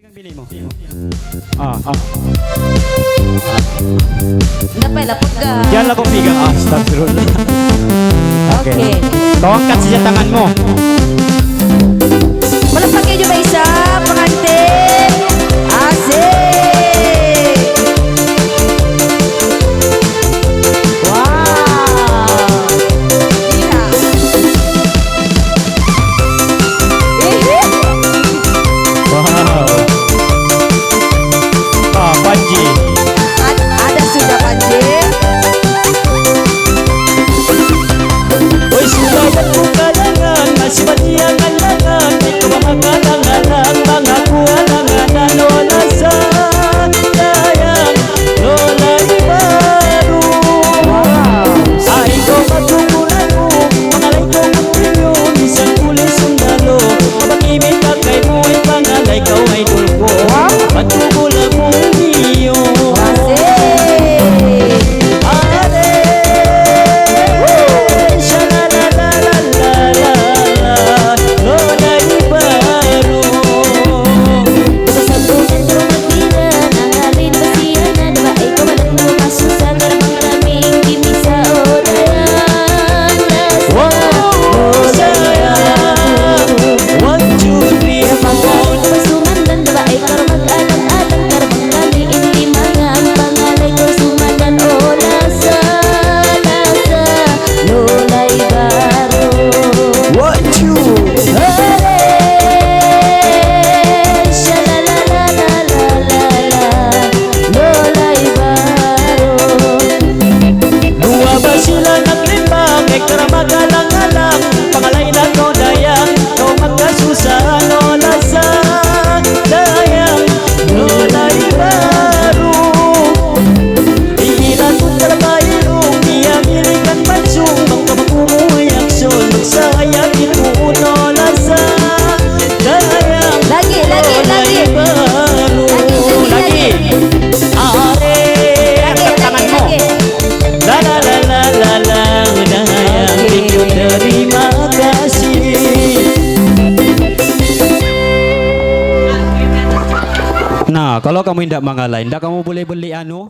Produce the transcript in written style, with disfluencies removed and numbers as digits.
Ang bili mo. Ah. Napay lapot ka. Diyan lang kong bigang. Astagfirullah. Okay. Tawangkat siya tangan mo. Malapag kayo ba isa, pangantin? Asik! Wow! Yeah. Wow. Panji. Ada sudah Panji. Oy, sudah berbukalangan, masih berjiangan langan. Ikaw ang magalangan, mga kualangan. Lola sayang, Lola ibaru. Ay ko matungkulan mo, pangalay ko magpinyo. Isang kulis sundalo, mapag-ibig ka kay mo ay pangalay ka ay tulpo. Matungkulan mo niyo. Nah, kalau kamu tidak mengalai, tidak kamu boleh beli anu